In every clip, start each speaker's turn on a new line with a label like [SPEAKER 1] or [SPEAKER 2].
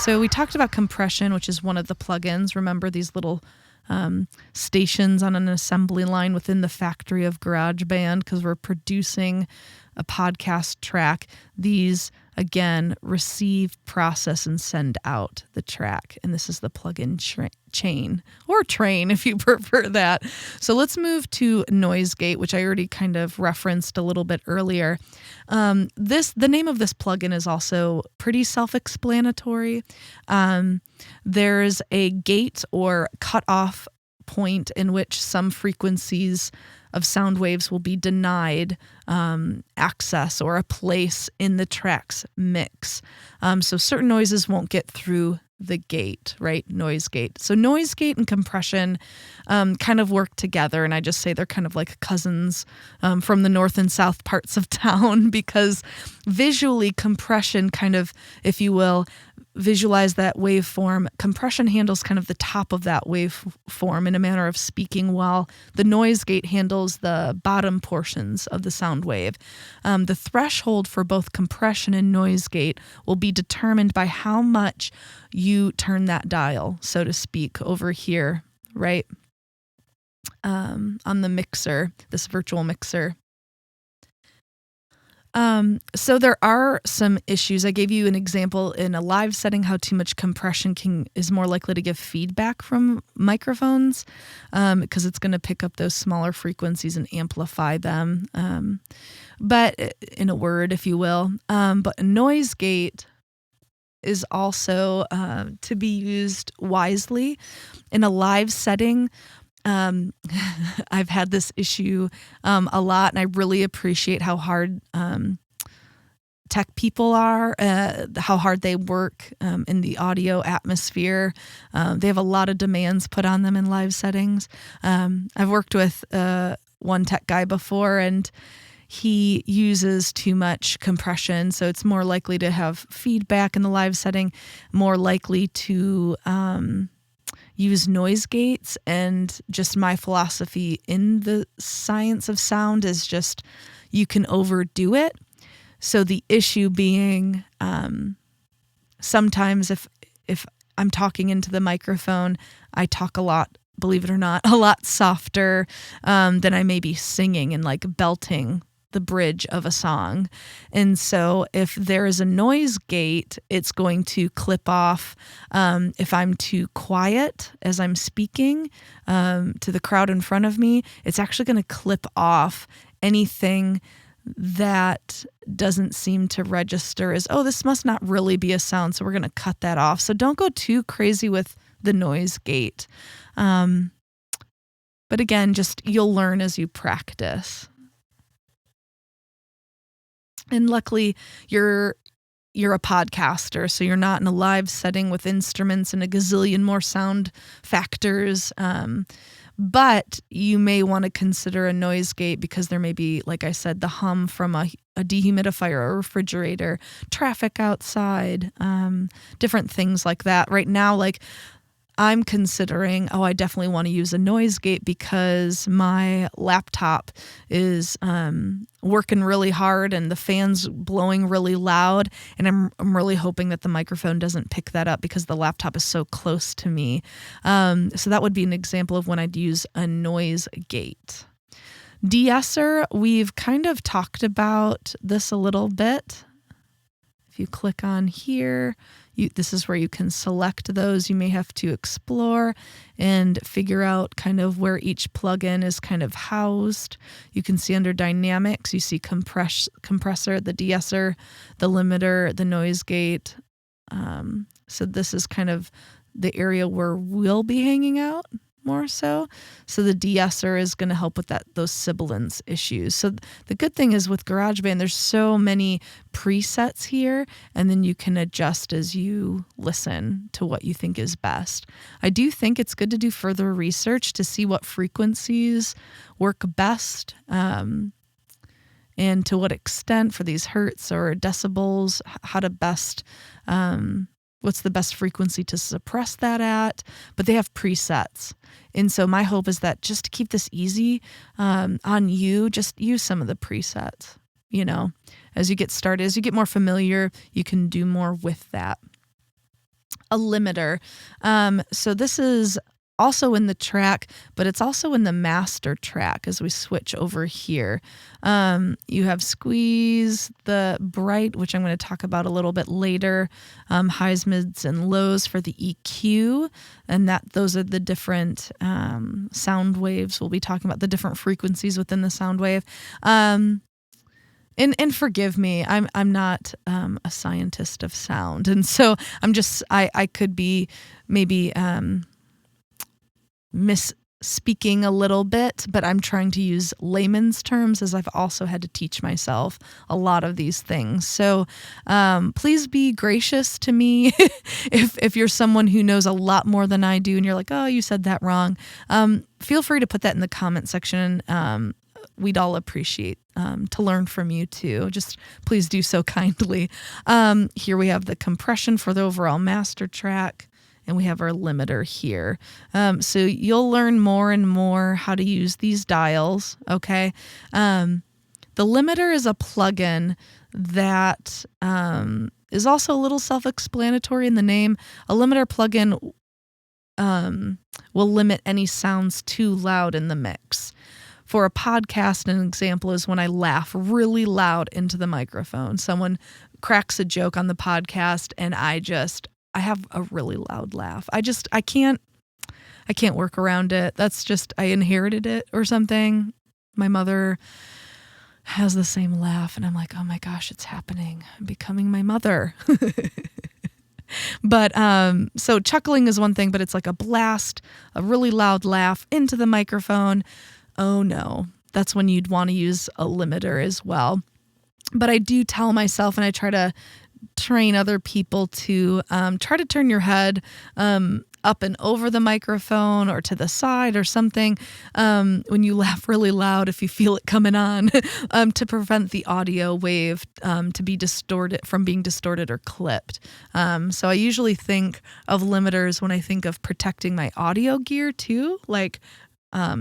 [SPEAKER 1] So we talked about compression, which is one of the plugins. Remember these little stations on an assembly line within the factory of GarageBand, because we're producing a podcast track. These, again, receive, process, and send out the track. And this is the plugin chain, or train if you prefer that. So let's move to noise gate, which I already kind of referenced a little bit earlier. The name of this plugin is also pretty self-explanatory. There's a gate or cutoff point in which some frequencies of sound waves will be denied access or a place in the track's mix. So certain noises won't get through the gate, right? Noise gate. So noise gate and compression kind of work together, and I just say they're kind of like cousins from the north and south parts of town, because visually compression kind of, if you will, visualize that waveform. Compression handles kind of the top of that waveform in a manner of speaking, while the noise gate handles the bottom portions of the sound wave. The threshold for both compression and noise gate will be determined by how much you turn that dial, so to speak, over here, right? On the mixer, this virtual mixer. So there are some issues. I gave you an example in a live setting how too much compression is more likely to give feedback from microphones, because it's going to pick up those smaller frequencies and amplify them. But in a word, if you will. But a noise gate is also to be used wisely in a live setting. I've had this issue a lot, and I really appreciate how hard tech people are, how hard they work in the audio atmosphere. They have a lot of demands put on them in live settings. I've worked with one tech guy before, and he uses too much compression, so it's more likely to have feedback in the live setting, more likely to use noise gates. And just my philosophy in the science of sound is just you can overdo it. So the issue being sometimes if I'm talking into the microphone, I talk a lot, believe it or not, a lot softer than I may be singing and like belting the bridge of a song. And so if there is a noise gate, it's going to clip off if I'm too quiet as I'm speaking to the crowd in front of me. It's actually going to clip off anything that doesn't seem to register as, oh, this must not really be a sound, so we're going to cut that off. So don't go too crazy with the noise gate. But again, just you'll learn as you practice. And luckily, you're a podcaster, so you're not in a live setting with instruments and a gazillion more sound factors. But you may want to consider a noise gate because there may be, like I said, the hum from a dehumidifier or a refrigerator, traffic outside, different things like that. Right now, like I'm considering, I definitely want to use a noise gate because my laptop is working really hard and the fan's blowing really loud, and I'm really hoping that the microphone doesn't pick that up because the laptop is so close to me. So that would be an example of when I'd use a noise gate. De-esser, we've kind of talked about this a little bit. If you click on here, this is where you can select those. You may have to explore and figure out kind of where each plugin is kind of housed. You can see under dynamics, you see compressor, the de-esser, the limiter, the noise gate. So this is kind of the area where we'll be hanging out more so. So the de-esser is going to help with those sibilance issues. So the good thing is with GarageBand, there's so many presets here, and then you can adjust as you listen to what you think is best. I do think it's good to do further research to see what frequencies work best, and to what extent for these hertz or decibels, how to best what's the best frequency to suppress that at, but they have presets. And so my hope is that just to keep this easy on you, just use some of the presets, as you get started, as you get more familiar, you can do more with that. a limiter. So this is also in the track, but it's also in the master track as we switch over here. You have squeeze, the bright, which I'm going to talk about a little bit later, highs, mids, and lows for the EQ, and those are the different sound waves. We'll be talking about the different frequencies within the sound wave. And forgive me, I'm not a scientist of sound, and so I could be maybe misspeaking a little bit, but I'm trying to use layman's terms as I've also had to teach myself a lot of these things. So please be gracious to me if you're someone who knows a lot more than I do and you're like, oh, you said that wrong. Feel free to put that in the comment section. We'd all appreciate to learn from you too. Just please do so kindly. Here we have the compression for the overall master track. And we have our limiter here. So you'll learn more and more how to use these dials, okay? The limiter is a plugin that is also a little self-explanatory in the name. A limiter plugin will limit any sounds too loud in the mix. For a podcast, an example is when I laugh really loud into the microphone. Someone cracks a joke on the podcast and I have a really loud laugh. I can't work around it. That's just, I inherited it or something. My mother has the same laugh and I'm like, oh my gosh, it's happening. I'm becoming my mother. But, so chuckling is one thing, but it's like a blast, a really loud laugh into the microphone. Oh no, that's when you'd want to use a limiter as well. But I do tell myself, and I try to train other people to try to turn your head up and over the microphone or to the side or something when you laugh really loud, if you feel it coming on, to prevent the audio wave to be distorted from being distorted or clipped. So I usually think of limiters when I think of protecting my audio gear too, like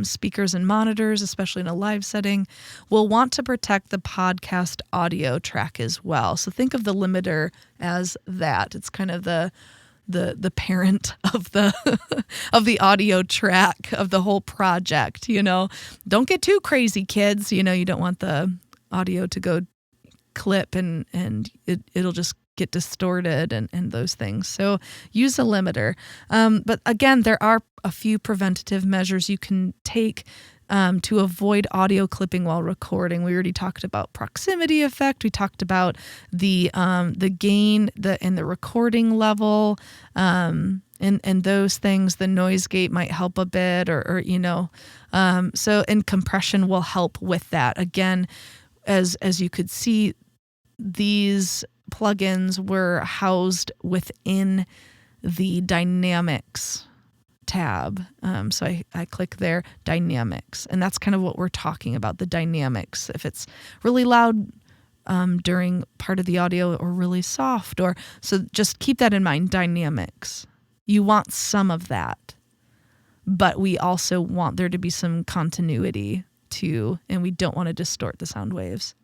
[SPEAKER 1] speakers and monitors, especially in a live setting, will want to protect the podcast audio track as well. So think of the limiter as that. It's kind of the parent of the of the audio track of the whole project. Don't get too crazy, kids. You don't want the audio to go clip and it'll just get distorted and those things. So use a limiter. But again, there are a few preventative measures you can take to avoid audio clipping while recording. We already talked about proximity effect. We talked about the gain, and the recording level, and those things. The noise gate might help a bit, and compression will help with that. Again, as you could see, these plugins were housed within the dynamics tab. So I click there, dynamics, and that's kind of what we're talking about, the dynamics. If it's really loud during part of the audio or really soft, so just keep that in mind, dynamics. You want some of that, but we also want there to be some continuity too, and we don't want to distort the sound waves.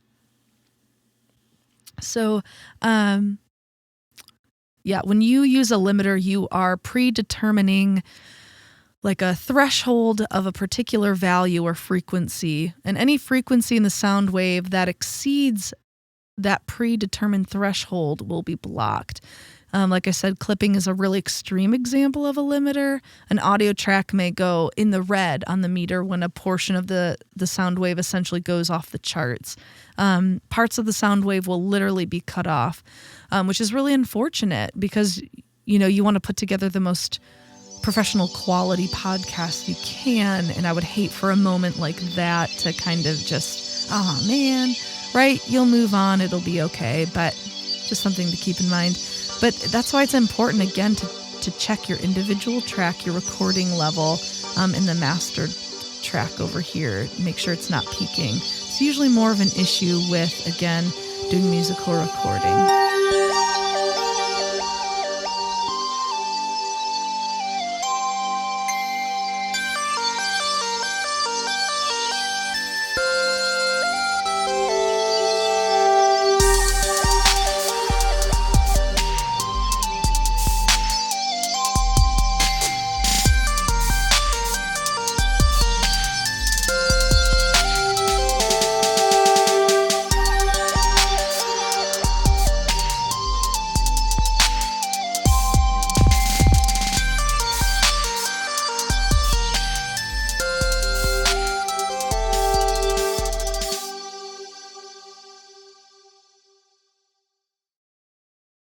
[SPEAKER 1] So, when you use a limiter, you are predetermining like a threshold of a particular value or frequency, and any frequency in the sound wave that exceeds that predetermined threshold will be blocked. Like I said, clipping is a really extreme example of a limiter. An audio track may go in the red on the meter when a portion of the sound wave essentially goes off the charts. Parts of the sound wave will literally be cut off, which is really unfortunate because, you want to put together the most professional quality podcast you can. And I would hate for a moment like that to kind of just, oh man, right? You'll move on. It'll be okay. But just something to keep in mind. But that's why it's important, again, to check your individual track, your recording level in the master track over here. Make sure it's not peaking. It's usually more of an issue with, again, doing musical recording.